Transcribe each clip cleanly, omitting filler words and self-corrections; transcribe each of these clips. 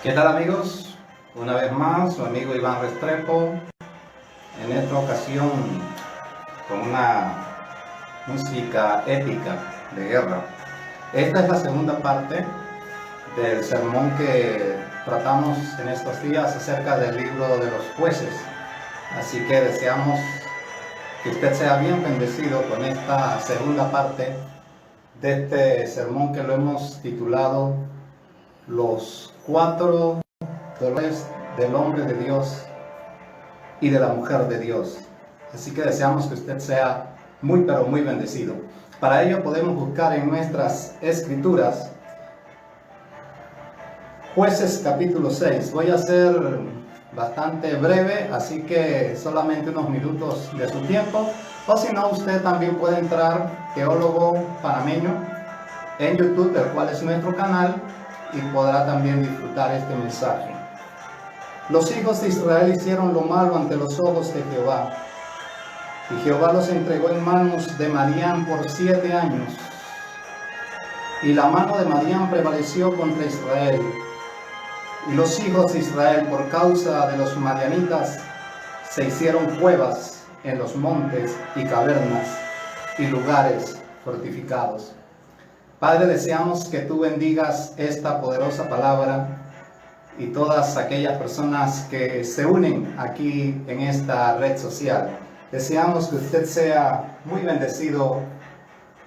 ¿Qué tal, amigos? Una vez más, su amigo Iván Restrepo, en esta ocasión con una música épica de guerra. Esta es la segunda parte del sermón que tratamos en estos días acerca del libro de los jueces. Así que deseamos que usted sea bien bendecido con esta segunda parte de este sermón que lo hemos titulado Los 4 dolores del hombre de Dios y de la mujer de Dios. Así que deseamos que usted sea muy pero muy bendecido. Para ello podemos buscar en nuestras escrituras Jueces capítulo 6. Voy a ser bastante breve, así que solamente unos minutos de su tiempo, o si no, usted también puede entrar, Teólogo Panameño, en YouTube, el cual es nuestro canal, y podrá también disfrutar este mensaje. Los hijos de Israel hicieron lo malo ante los ojos de Jehová, y Jehová los entregó en manos de Madián por 7 años. Y la mano de Madián prevaleció contra Israel. Y los hijos de Israel, por causa de los madianitas, se hicieron cuevas en los montes y cavernas y lugares fortificados. Padre, deseamos que tú bendigas esta poderosa palabra y todas aquellas personas que se unen aquí en esta red social. Deseamos que usted sea muy bendecido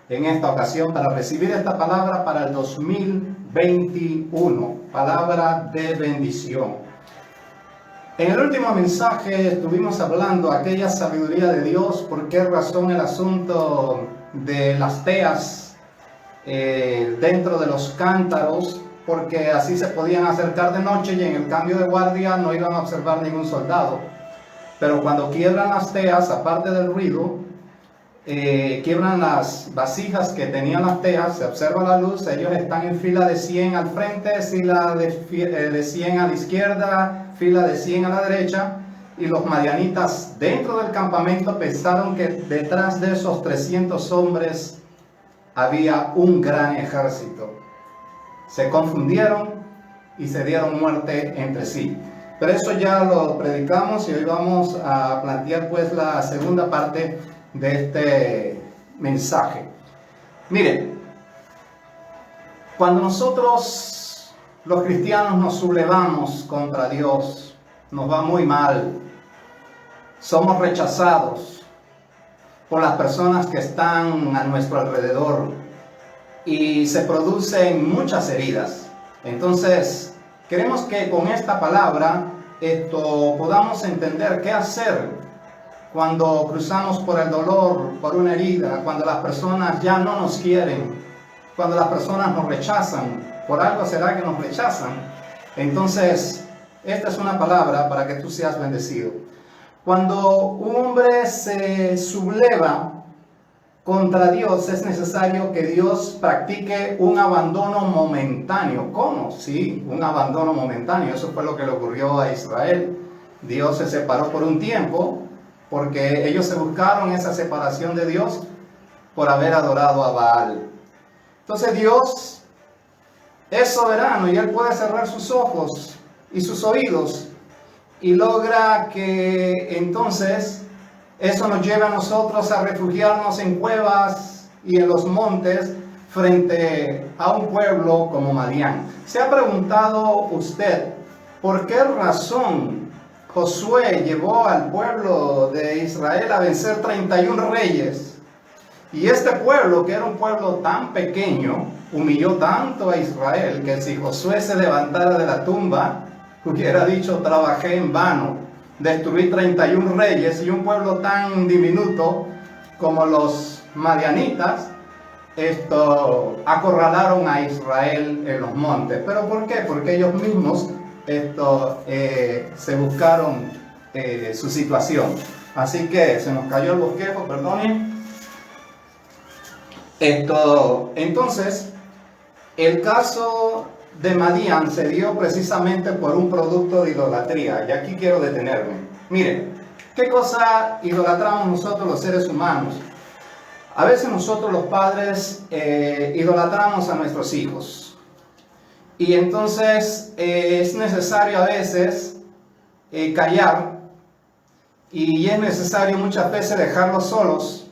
en esta ocasión para recibir esta palabra para el 2021, palabra de bendición. En el último mensaje estuvimos hablando de aquella sabiduría de Dios, por qué razón el asunto de las teas dentro de los cántaros, porque así se podían acercar de noche y en el cambio de guardia no iban a observar ningún soldado. Pero cuando quiebran las teas, aparte del ruido, quiebran las vasijas que tenían las teas, se observa la luz, ellos están en fila de 100 al frente, fila de 100 a la izquierda, fila de 100 a la derecha, y los madianitas dentro del campamento pensaron que detrás de esos 300 hombres había un gran ejército. Se confundieron y se dieron muerte entre sí. Pero eso ya lo predicamos y hoy vamos a plantear pues la segunda parte de este mensaje. Miren, cuando nosotros los cristianos nos sublevamos contra Dios, nos va muy mal. Somos rechazados por las personas que están a nuestro alrededor y se producen muchas heridas. Entonces, queremos que con esta palabra podamos entender qué hacer cuando cruzamos por el dolor, por una herida, cuando las personas ya no nos quieren, cuando las personas nos rechazan. Por algo será que nos rechazan. Entonces, esta es una palabra para que tú seas bendecido. Cuando un hombre se subleva contra Dios, es necesario que Dios practique un abandono momentáneo. ¿Cómo? Sí, un abandono momentáneo. Eso fue lo que le ocurrió a Israel. Dios se separó por un tiempo, porque ellos se buscaron esa separación de Dios por haber adorado a Baal. Entonces Dios es soberano y Él puede cerrar sus ojos y sus oídos y logra que entonces eso nos lleve a nosotros a refugiarnos en cuevas y en los montes frente a un pueblo como Madián. ¿Se ha preguntado usted por qué razón Josué llevó al pueblo de Israel a vencer 31 reyes? Y este pueblo, que era un pueblo tan pequeño, humilló tanto a Israel que si Josué se levantara de la tumba, hubiera dicho: trabajé en vano. Destruí 31 reyes y un pueblo tan diminuto como los madianitas acorralaron a Israel en los montes. ¿Pero por qué? Porque ellos mismos se buscaron su situación. Así que se nos cayó el bosquejo, perdonen. Entonces, el caso de Madián se dio precisamente por un producto de idolatría. Y aquí quiero detenerme. Miren, ¿qué cosa idolatramos nosotros los seres humanos? A veces nosotros los padres idolatramos a nuestros hijos. Y entonces es necesario a veces callar, y es necesario muchas veces dejarlos solos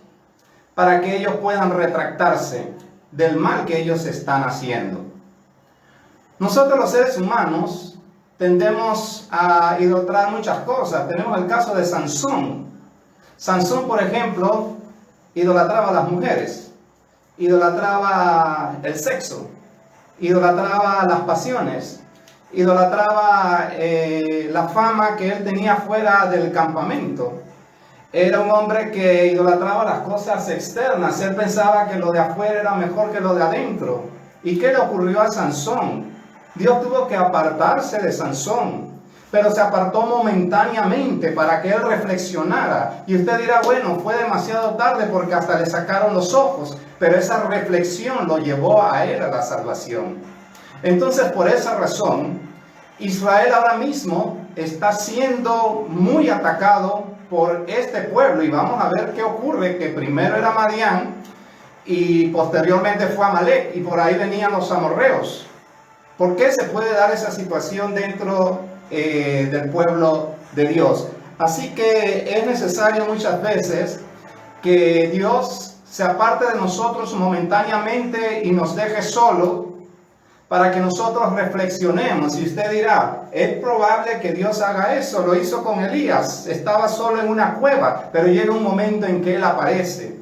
para que ellos puedan retractarse del mal que ellos están haciendo. Nosotros los seres humanos tendemos a idolatrar muchas cosas. Tenemos el caso de Sansón. Sansón, por ejemplo, idolatraba a las mujeres, idolatraba el sexo, idolatraba las pasiones, idolatraba la fama que él tenía fuera del campamento. Era un hombre que idolatraba las cosas externas. Él pensaba que lo de afuera era mejor que lo de adentro. ¿Y qué le ocurrió a Sansón? Dios tuvo que apartarse de Sansón, pero se apartó momentáneamente para que él reflexionara. Y usted dirá, bueno, fue demasiado tarde porque hasta le sacaron los ojos, pero esa reflexión lo llevó a él a la salvación. Entonces, por esa razón, Israel ahora mismo está siendo muy atacado por este pueblo, y vamos a ver qué ocurre, que primero era Madián y posteriormente fue Amalek, y por ahí venían los amorreos. ¿Por qué se puede dar esa situación dentro del pueblo de Dios? Así que es necesario muchas veces que Dios se aparte de nosotros momentáneamente y nos deje solo para que nosotros reflexionemos. Y usted dirá, es probable que Dios haga eso. Lo hizo con Elías. Estaba solo en una cueva, pero llega un momento en que Él aparece.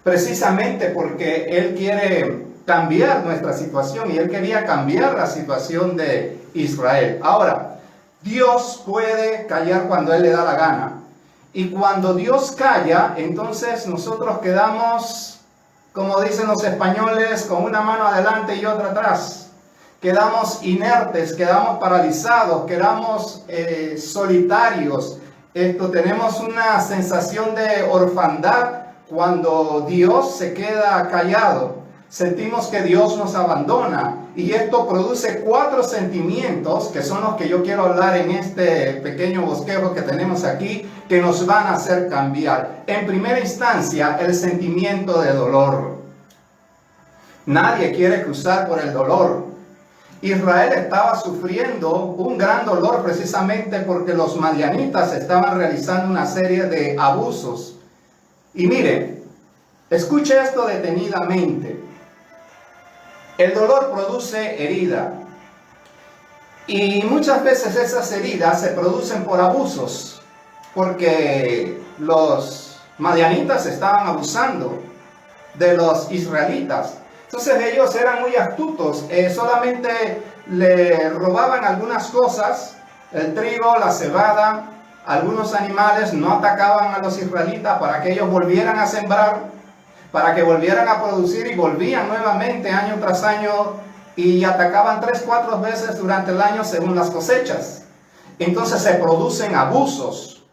Precisamente porque Él quiere cambiar nuestra situación, y Él quería cambiar la situación de Israel. Ahora, Dios puede callar cuando Él le da la gana. Y cuando Dios calla, entonces nosotros quedamos, como dicen los españoles, con una mano adelante y otra atrás. Quedamos inertes, quedamos paralizados, quedamos solitarios. Tenemos una sensación de orfandad cuando Dios se queda callado. Sentimos que Dios nos abandona, y esto produce 4 sentimientos que son los que yo quiero hablar en este pequeño bosquejo que tenemos aquí, que nos van a hacer cambiar. En primera instancia, el sentimiento de dolor. Nadie quiere cruzar por el dolor. Israel estaba sufriendo un gran dolor precisamente porque los madianitas estaban realizando una serie de abusos. Y mire, escuche esto detenidamente. El dolor produce herida, y muchas veces esas heridas se producen por abusos, porque los madianitas estaban abusando de los israelitas. Entonces ellos eran muy astutos, solamente le robaban algunas cosas, el trigo, la cebada, algunos animales, no atacaban a los israelitas para que ellos volvieran a sembrar, para que volvieran a producir, y volvían nuevamente año tras año y atacaban 3-4 veces durante el año según las cosechas. Entonces se producen abusos,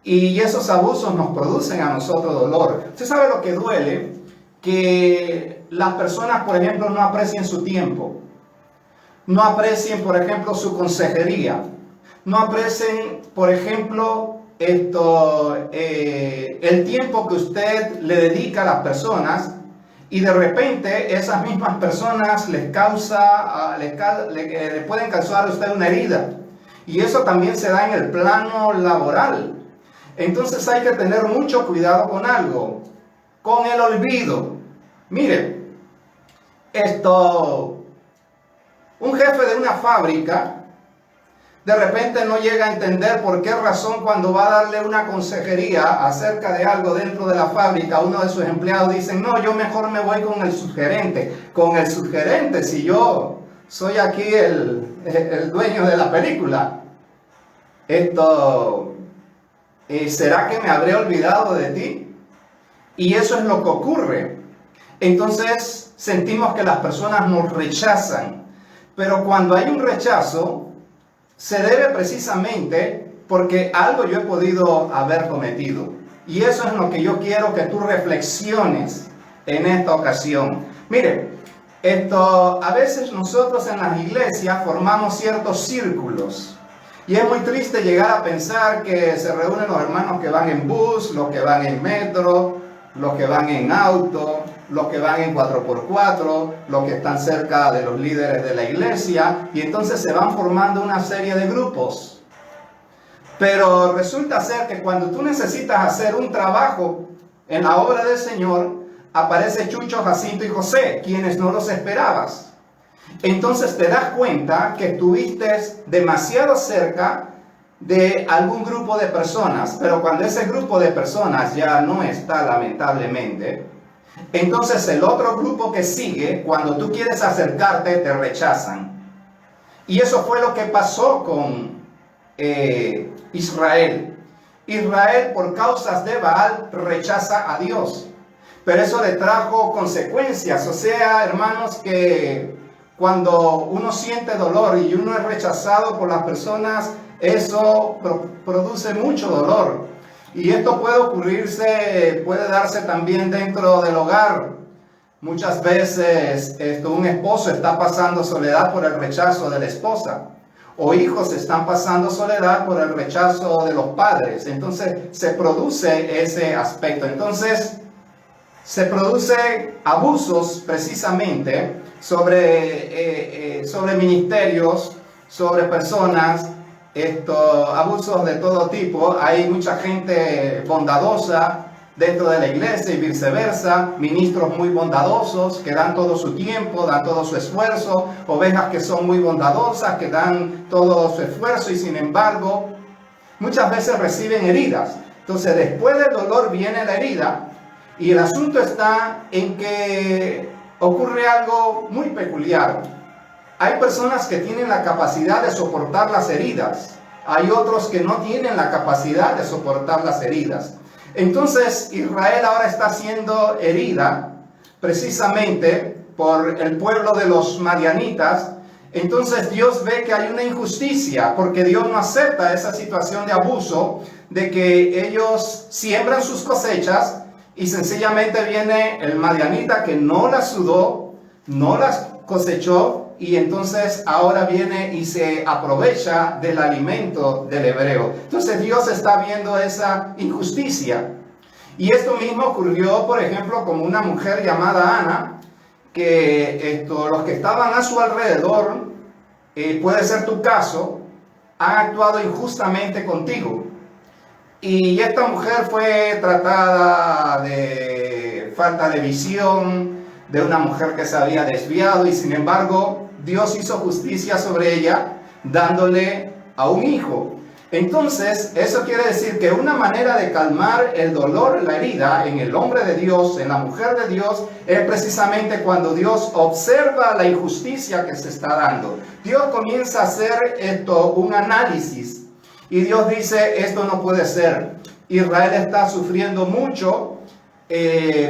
y esos abusos nos producen a nosotros dolor. ¿Usted sabe lo que duele? Que las personas, por ejemplo, no aprecien su tiempo, no aprecien, por ejemplo, su consejería, no aprecien, por ejemplo, el tiempo que usted le dedica a las personas, y de repente esas mismas personas le pueden causar a usted una herida, y eso también se da en el plano laboral. Entonces hay que tener mucho cuidado con algo, con el olvido. Mire, un jefe de una fábrica de repente no llega a entender por qué razón, cuando va a darle una consejería acerca de algo dentro de la fábrica, uno de sus empleados dice, no, yo mejor me voy con el subgerente. Con el subgerente, si yo soy aquí el dueño de la película. ¿Será que me habré olvidado de ti? Y eso es lo que ocurre. Entonces sentimos que las personas nos rechazan. Pero cuando hay un rechazo, se debe precisamente porque algo yo he podido haber cometido. Y eso es lo que yo quiero que tú reflexiones en esta ocasión. Mire, a veces nosotros en las iglesias formamos ciertos círculos. Y es muy triste llegar a pensar que se reúnen los hermanos que van en bus, los que van en metro, los que van en auto, los que van en 4x4, los que están cerca de los líderes de la iglesia, y entonces se van formando una serie de grupos. Pero resulta ser que cuando tú necesitas hacer un trabajo en la obra del Señor, aparece Chucho, Jacinto y José, quienes no los esperabas. Entonces te das cuenta que estuviste demasiado cerca de algún grupo de personas, pero cuando ese grupo de personas ya no está, lamentablemente, entonces el otro grupo que sigue, cuando tú quieres acercarte, te rechazan. Y eso fue lo que pasó con Israel. Israel, por causas de Baal, rechaza a Dios. Pero eso le trajo consecuencias. O sea, hermanos, que cuando uno siente dolor y uno es rechazado por las personas, eso produce mucho dolor. Y esto puede darse también dentro del hogar. Muchas veces un esposo está pasando soledad por el rechazo de la esposa. O hijos están pasando soledad por el rechazo de los padres. Entonces se produce ese aspecto. Entonces se produce abusos precisamente sobre ministerios, sobre personas, abusos de todo tipo. Hay mucha gente bondadosa dentro de la iglesia y viceversa, ministros muy bondadosos que dan todo su tiempo, dan todo su esfuerzo, ovejas que son muy bondadosas, que dan todo su esfuerzo y sin embargo muchas veces reciben heridas. Entonces después del dolor viene la herida y el asunto está en que ocurre algo muy peculiar. Hay personas que tienen la capacidad de soportar las heridas, hay otros que no tienen la capacidad de soportar las heridas. Entonces Israel ahora está siendo herida precisamente por el pueblo de los madianitas. Entonces Dios ve que hay una injusticia porque Dios no acepta esa situación de abuso, de que ellos siembran sus cosechas y sencillamente viene el madianita que no las sudó, no las cosechó, y entonces ahora viene y se aprovecha del alimento del hebreo. Entonces Dios está viendo esa injusticia. Y esto mismo ocurrió, por ejemplo, con una mujer llamada Ana, que los que estaban a su alrededor, puede ser tu caso, han actuado injustamente contigo. Y esta mujer fue tratada de falta de visión, de una mujer que se había desviado, y sin embargo Dios hizo justicia sobre ella dándole a un hijo. Entonces eso quiere decir que una manera de calmar el dolor, la herida en el hombre de Dios, en la mujer de Dios, es precisamente cuando Dios observa la injusticia que se está dando. Dios comienza a hacer un análisis y Dios dice: esto no puede ser. Israel está sufriendo mucho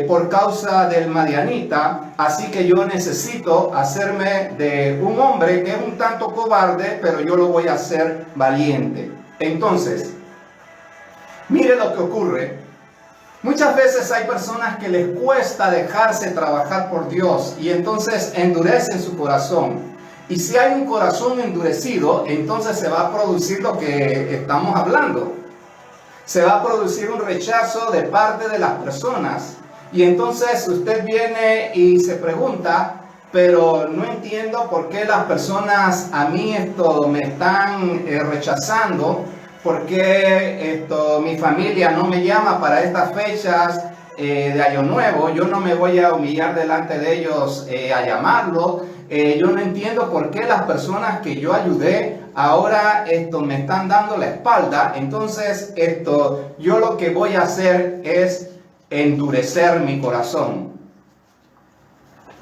por causa del madianita, así que yo necesito hacerme de un hombre que es un tanto cobarde, pero yo lo voy a hacer valiente. Entonces, mire lo que ocurre. Muchas veces hay personas que les cuesta dejarse trabajar por Dios y entonces endurecen su corazón. Y si hay un corazón endurecido, entonces se va a producir lo que estamos hablando. Se va a producir un rechazo de parte de las personas. Y entonces usted viene y se pregunta: pero no entiendo por qué las personas a mí me están rechazando. ¿Por qué mi familia no me llama para estas fechas de Año Nuevo? Yo no me voy a humillar delante de ellos a llamarlos. Yo no entiendo por qué las personas que yo ayudé ahora me están dando la espalda. Entonces yo lo que voy a hacer es endurecer mi corazón.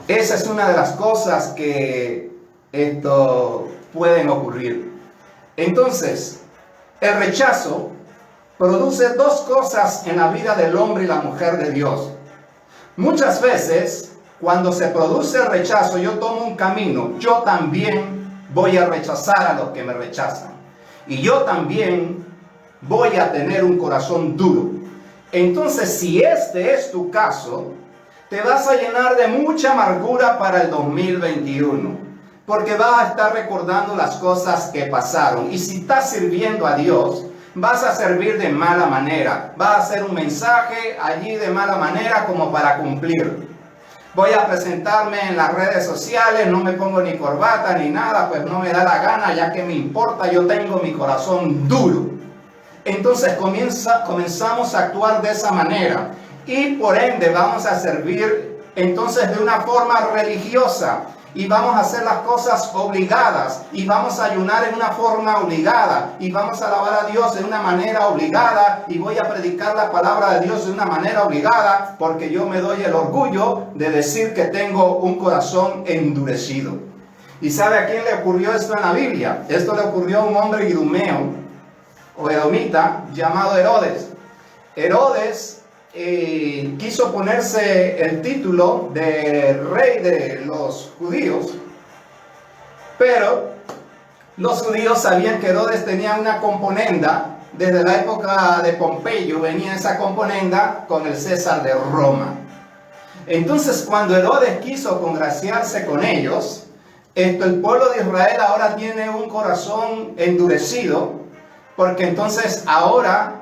Esa es una de las cosas que pueden ocurrir. Entonces el rechazo produce dos cosas en la vida del hombre y la mujer de Dios. Muchas veces cuando se produce el rechazo, yo tomo un camino. Yo también voy a rechazar a los que me rechazan. Y yo también voy a tener un corazón duro. Entonces, si este es tu caso, te vas a llenar de mucha amargura para el 2021. Porque vas a estar recordando las cosas que pasaron. Y si estás sirviendo a Dios, vas a servir de mala manera. Vas a hacer un mensaje allí de mala manera como para cumplir. Voy a presentarme en las redes sociales, no me pongo ni corbata ni nada, pues no me da la gana, ya que me importa, yo tengo mi corazón duro. Entonces comenzamos a actuar de esa manera y por ende vamos a servir entonces de una forma religiosa y vamos a hacer las cosas obligadas y vamos a ayunar en una forma obligada y vamos a alabar a Dios de una manera obligada y voy a predicar la palabra de Dios de una manera obligada porque yo me doy el orgullo de decir que tengo un corazón endurecido. ¿Y sabe a quién le ocurrió esto en la Biblia? Esto le ocurrió a un hombre idumeo o edomita llamado Herodes. Herodes quiso ponerse el título de rey de los judíos, pero los judíos sabían que Herodes tenía una componenda. Desde la época de Pompeyo venía esa componenda con el César de Roma. Entonces cuando Herodes quiso congraciarse con ellos, el pueblo de Israel ahora tiene un corazón endurecido, porque entonces ahora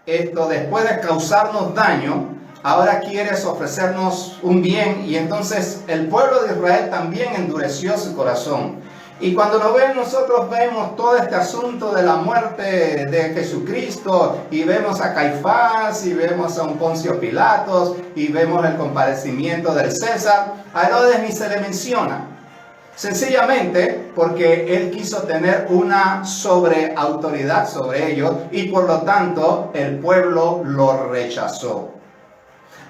después de causarnos daño, ahora quieres ofrecernos un bien, y entonces el pueblo de Israel también endureció su corazón. Y cuando nosotros vemos todo este asunto de la muerte de Jesucristo, y vemos a Caifás, y vemos a un Poncio Pilatos, y vemos el comparecimiento del César, a Herodes ni se le menciona. Sencillamente porque él quiso tener una sobreautoridad sobre ellos y por lo tanto el pueblo lo rechazó.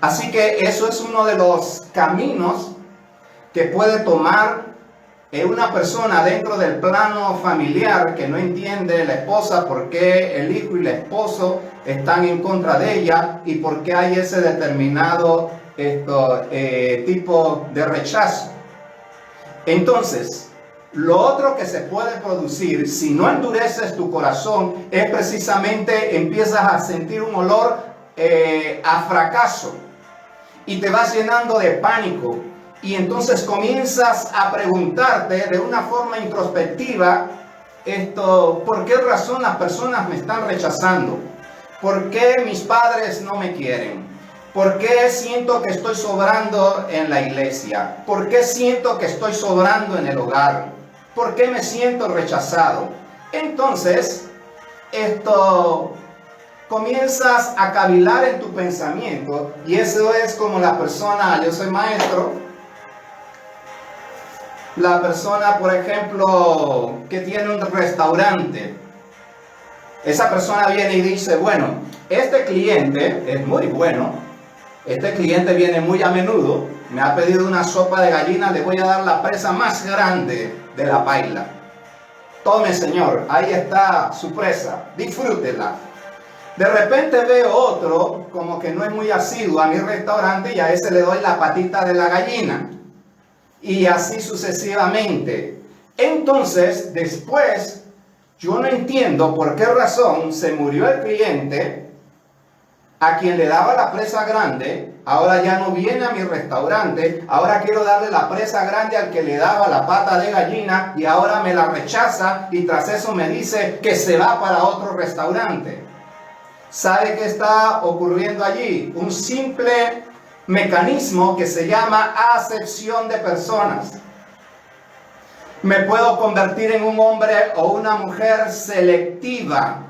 Así que eso es uno de los caminos que puede tomar una persona dentro del plano familiar que no entiende la esposa por qué el hijo y el esposo están en contra de ella y por qué hay ese determinado tipo de rechazo. Entonces, lo otro que se puede producir si no endureces tu corazón es precisamente empiezas a sentir un olor a fracaso y te vas llenando de pánico y entonces comienzas a preguntarte de una forma introspectiva ¿por qué razón las personas me están rechazando? ¿Por qué mis padres no me quieren? ¿Por qué siento que estoy sobrando en la iglesia? ¿Por qué siento que estoy sobrando en el hogar? ¿Por qué me siento rechazado? Entonces, comienzas a cavilar en tu pensamiento y eso es como la persona, yo soy maestro, la persona, por ejemplo, que tiene un restaurante. Esa persona viene y dice, bueno, este cliente es muy bueno. Este cliente viene muy a menudo, me ha pedido una sopa de gallina, le voy a dar la presa más grande de la paila. Tome, señor, ahí está su presa, disfrútela. De repente veo otro, como que no es muy asiduo a mi restaurante, y a ese le doy la patita de la gallina. Y así sucesivamente. Entonces, después, yo no entiendo por qué razón se murió el cliente a quien le daba la presa grande, ahora ya no viene a mi restaurante, ahora quiero darle la presa grande al que le daba la pata de gallina y ahora me la rechaza y tras eso me dice que se va para otro restaurante. ¿Sabe qué está ocurriendo allí? Un simple mecanismo que se llama acepción de personas. Me puedo convertir en un hombre o una mujer selectiva,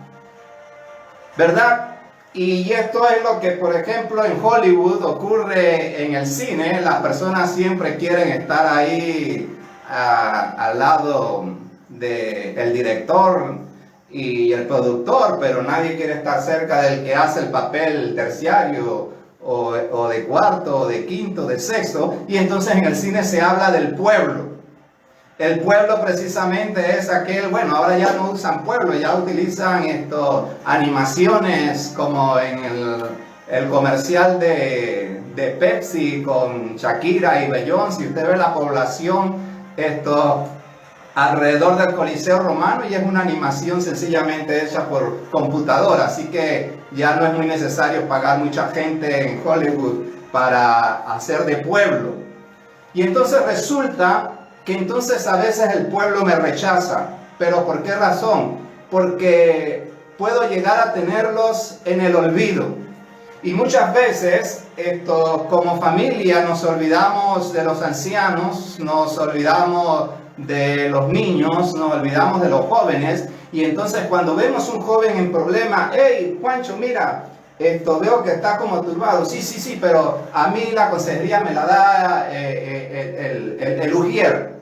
¿verdad? Y esto es lo que, por ejemplo, en Hollywood ocurre en el cine. Las personas siempre quieren estar ahí al lado del director y el productor, pero nadie quiere estar cerca del que hace el papel terciario o de cuarto, o de quinto, de sexto. Y entonces en el cine se habla del pueblo. El pueblo precisamente es aquel, bueno, ahora ya no usan pueblo, ya utilizan animaciones como en el comercial de Pepsi con Shakira y Beyoncé. Si usted ve la población alrededor del Coliseo Romano y es una animación sencillamente hecha por computadora, así que ya no es muy necesario pagar mucha gente en Hollywood para hacer de pueblo. Y entonces resulta que entonces a veces el pueblo me rechaza. ¿Pero por qué razón? Porque puedo llegar a tenerlos en el olvido. Y muchas veces, como familia, nos olvidamos de los ancianos, nos olvidamos de los niños, nos olvidamos de los jóvenes. Y entonces cuando vemos un joven en problema, hey, Juancho, mira, veo que está como turbado. Sí, pero a mí la consejería me la da el ujier.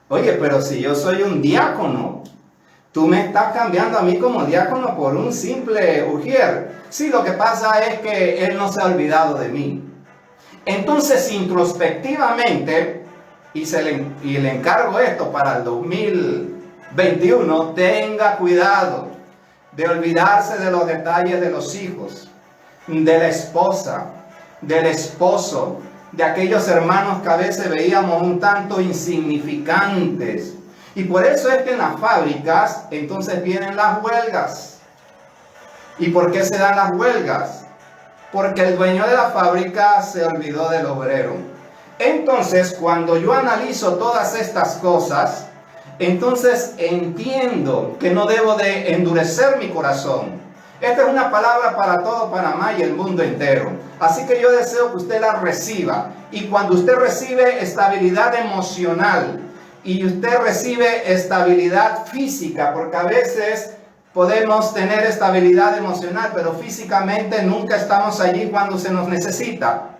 Oye, pero si yo soy un diácono, tú me estás cambiando a mí como diácono por un simple ujier. Sí, lo que pasa es que él no se ha olvidado de mí. Entonces, introspectivamente, y le encargo esto para el 2021, tenga cuidado de olvidarse de los detalles de los hijos, de la esposa, del esposo, de aquellos hermanos que a veces veíamos un tanto insignificantes. Y por eso es que en las fábricas entonces vienen las huelgas. ¿Y por qué se dan las huelgas? Porque el dueño de la fábrica se olvidó del obrero. Entonces, cuando yo analizo todas estas cosas, entonces entiendo que no debo de endurecer mi corazón. Esta es una palabra para todo Panamá y el mundo entero. Así que yo deseo que usted la reciba. Y cuando usted recibe estabilidad emocional y usted recibe estabilidad física, porque a veces podemos tener estabilidad emocional, pero físicamente nunca estamos allí cuando se nos necesita.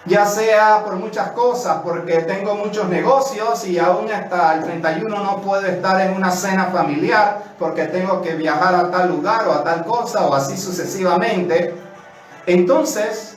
Ya sea por muchas cosas, porque tengo muchos negocios y aún hasta el 31 no puedo estar en una cena familiar porque tengo que viajar a tal lugar o a tal cosa o así sucesivamente. Entonces,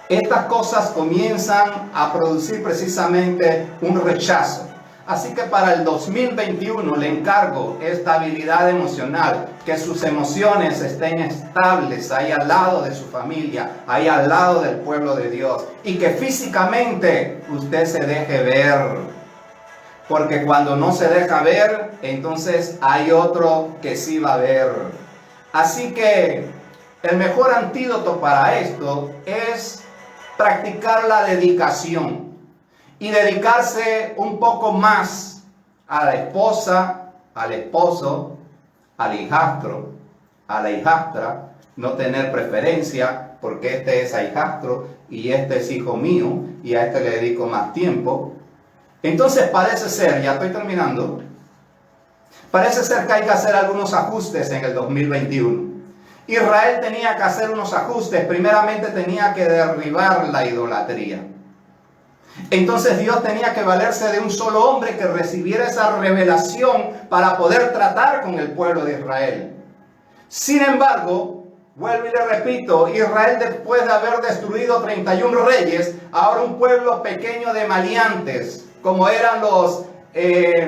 estas cosas comienzan a producir precisamente un rechazo. Así que para el 2021 le encargo estabilidad emocional, que sus emociones estén estables ahí al lado de su familia, ahí al lado del pueblo de Dios, y que físicamente usted se deje ver, porque cuando no se deja ver, entonces hay otro que sí va a ver. Así que el mejor antídoto para esto es practicar la dedicación. Y dedicarse un poco más a la esposa, al esposo, al hijastro, a la hijastra, no tener preferencia porque este es hijastro y este es hijo mío y a este le dedico más tiempo. Entonces parece ser, ya estoy terminando, parece ser que hay que hacer algunos ajustes en el 2021. Israel tenía que hacer unos ajustes, primeramente tenía que derribar la idolatría. Entonces Dios tenía que valerse de un solo hombre que recibiera esa revelación para poder tratar con el pueblo de Israel. Sin embargo, vuelvo y le repito, Israel después de haber destruido 31 reyes, ahora un pueblo pequeño de maleantes, como eran los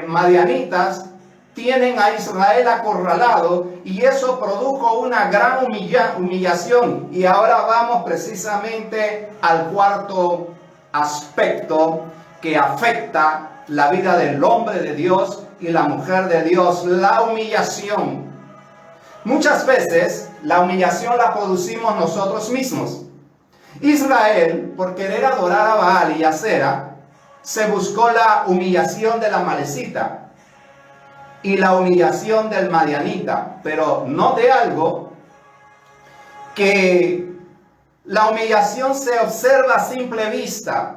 madianitas, tienen a Israel acorralado y eso produjo una gran humillación. Y ahora vamos precisamente al cuarto aspecto que afecta la vida del hombre de Dios y la mujer de Dios, la humillación. Muchas veces la humillación la producimos nosotros mismos. Israel, por querer adorar a Baal y Acera, se buscó la humillación de la Amalecita y la humillación del Madianita, pero note algo, que la humillación se observa a simple vista.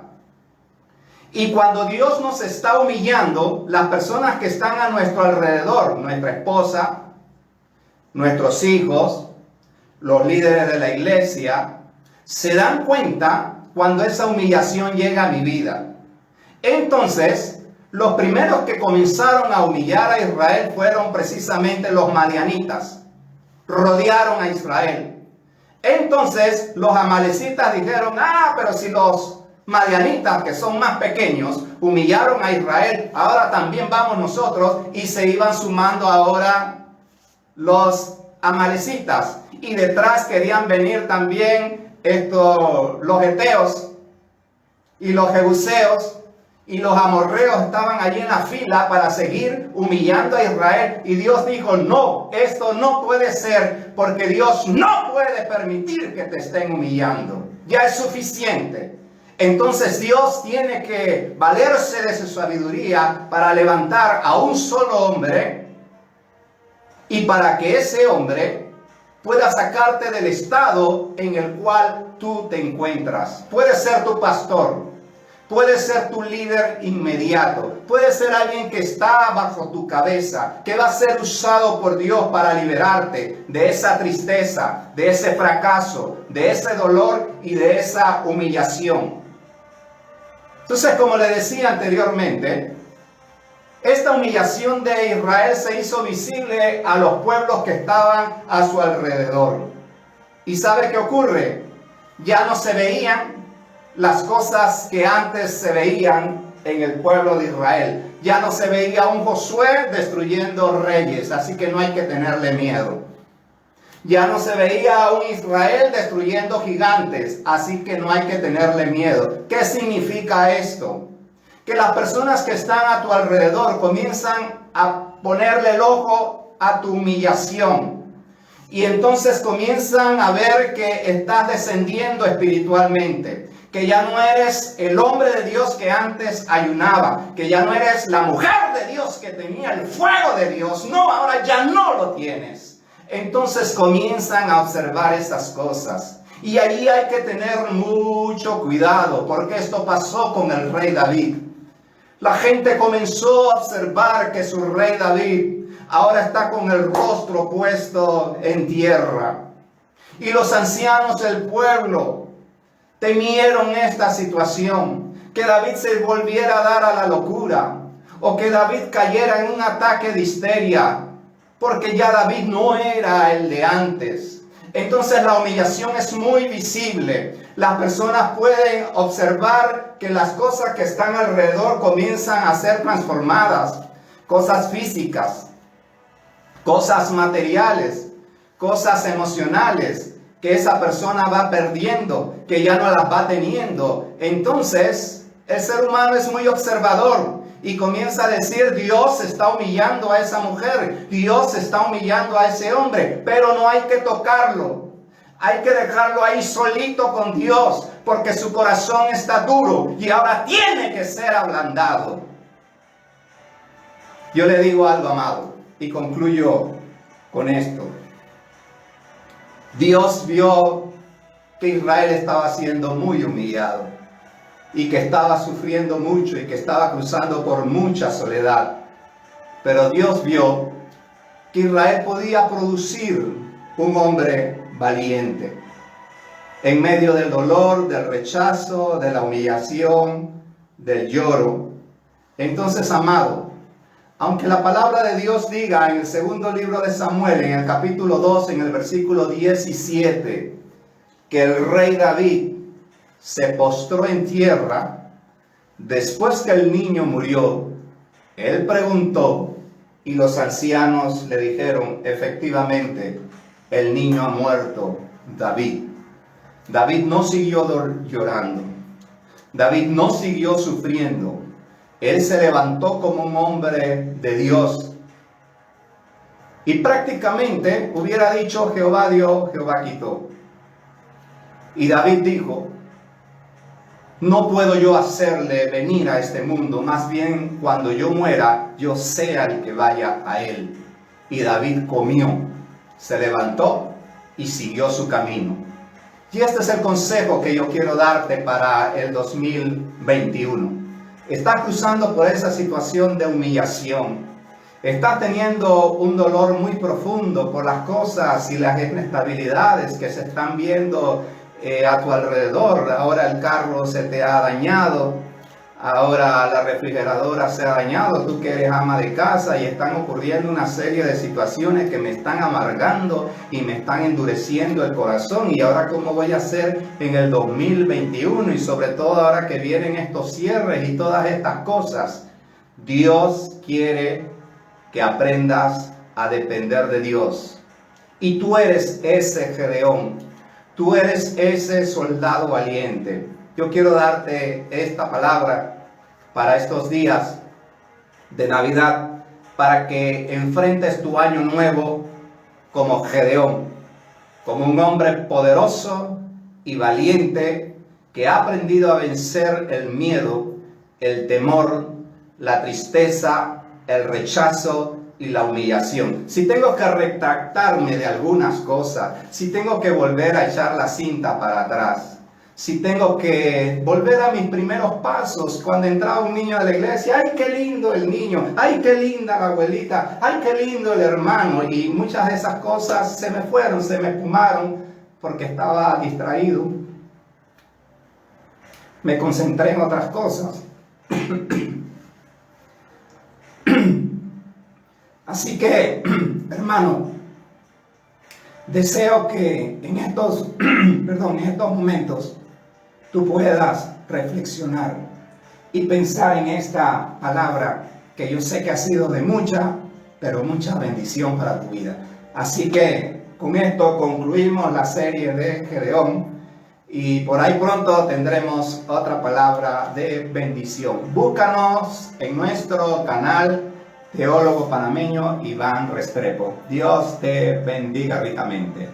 Y cuando Dios nos está humillando, las personas que están a nuestro alrededor, nuestra esposa, nuestros hijos, los líderes de la iglesia, se dan cuenta cuando esa humillación llega a mi vida. Entonces, los primeros que comenzaron a humillar a Israel fueron precisamente los madianitas. Rodearon a Israel. Entonces los amalecitas dijeron, pero si los madianitas, que son más pequeños, humillaron a Israel, ahora también vamos nosotros, y se iban sumando ahora los amalecitas. Y detrás querían venir también los heteos y los jebuseos y los amorreos estaban allí en la fila para seguir humillando a Israel. Y Dios dijo, no, esto no puede ser, porque Dios no puede permitir que te estén humillando. Ya es suficiente. Entonces Dios tiene que valerse de su sabiduría para levantar a un solo hombre y para que ese hombre pueda sacarte del estado en el cual tú te encuentras. Puede ser tu pastor, puede ser tu líder inmediato, puede ser alguien que está bajo tu cabeza, que va a ser usado por Dios para liberarte de esa tristeza, de ese fracaso, de ese dolor y de esa humillación. Entonces, como le decía anteriormente, esta humillación de Israel se hizo visible a los pueblos que estaban a su alrededor. ¿Y sabe qué ocurre? Ya no se veían las cosas que antes se veían en el pueblo de Israel. Ya no se veía un Josué destruyendo reyes, así que no hay que tenerle miedo. Ya no se veía un Israel destruyendo gigantes, así que no hay que tenerle miedo. ¿Qué significa esto? Que las personas que están a tu alrededor comienzan a ponerle el ojo a tu humillación. Y entonces comienzan a ver que estás descendiendo espiritualmente. Que ya no eres el hombre de Dios que antes ayunaba. Que ya no eres la mujer de Dios que tenía el fuego de Dios. No, ahora ya no lo tienes. Entonces comienzan a observar estas cosas. Y ahí hay que tener mucho cuidado, porque esto pasó con el rey David. La gente comenzó a observar que su rey David ahora está con el rostro puesto en tierra. Y los ancianos del pueblo temieron esta situación, que David se volviera a dar a la locura, o que David cayera en un ataque de histeria, porque ya David no era el de antes. Entonces la humillación es muy visible. Las personas pueden observar que las cosas que están alrededor comienzan a ser transformadas. Cosas físicas, cosas materiales, cosas emocionales, que esa persona va perdiendo, que ya no las va teniendo. Entonces el ser humano es muy observador y comienza a decir: Dios está humillando a esa mujer, Dios está humillando a ese hombre, pero no hay que tocarlo. Hay que dejarlo ahí solito con Dios, porque su corazón está duro y ahora tiene que ser ablandado. Yo le digo algo, amado, y concluyo con esto. Dios vio que Israel estaba siendo muy humillado y que estaba sufriendo mucho y que estaba cruzando por mucha soledad. Pero Dios vio que Israel podía producir un hombre valiente en medio del dolor, del rechazo, de la humillación, del lloro. Entonces, amado, aunque la palabra de Dios diga en el segundo libro de Samuel, en el capítulo 2, en el versículo 17, que el rey David se postró en tierra, después que el niño murió, él preguntó y los ancianos le dijeron: efectivamente, el niño ha muerto, David. David no siguió llorando. David no siguió sufriendo. Él se levantó como un hombre de Dios. Y prácticamente hubiera dicho: Jehová dio, Jehová quitó. Y David dijo: no puedo yo hacerle venir a este mundo, más bien cuando yo muera, yo sea el que vaya a él. Y David comió, se levantó y siguió su camino. Y este es el consejo que yo quiero darte para el 2021. Estás cruzando por esa situación de humillación. Estás teniendo un dolor muy profundo por las cosas y las inestabilidades que se están viendo a tu alrededor. Ahora el carro se te ha dañado, ahora la refrigeradora se ha dañado, tú que eres ama de casa, y están ocurriendo una serie de situaciones que me están amargando y me están endureciendo el corazón. Y ahora, ¿cómo voy a hacer en el 2021? Y sobre todo ahora que vienen estos cierres y todas estas cosas. Dios quiere que aprendas a depender de Dios. Y tú eres ese Gedeón. Tú eres ese soldado valiente. Yo quiero darte esta palabra para estos días de Navidad, para que enfrentes tu año nuevo como Gedeón, como un hombre poderoso y valiente que ha aprendido a vencer el miedo, el temor, la tristeza, el rechazo y la humillación. Si tengo que retractarme de algunas cosas, si tengo que volver a echar la cinta para atrás, si tengo que volver a mis primeros pasos cuando entraba un niño a la iglesia, ¡ay, qué lindo el niño! ¡Ay, qué linda la abuelita! ¡Ay, qué lindo el hermano! Y muchas de esas cosas se me fueron, se me esfumaron porque estaba distraído. Me concentré en otras cosas. Así que, hermano, deseo que en estos momentos tú puedas reflexionar y pensar en esta palabra que yo sé que ha sido de mucha, pero mucha bendición para tu vida. Así que con esto concluimos la serie de Gedeón y por ahí pronto tendremos otra palabra de bendición. Búscanos en nuestro canal Teólogo Panameño Iván Restrepo. Dios te bendiga ricamente.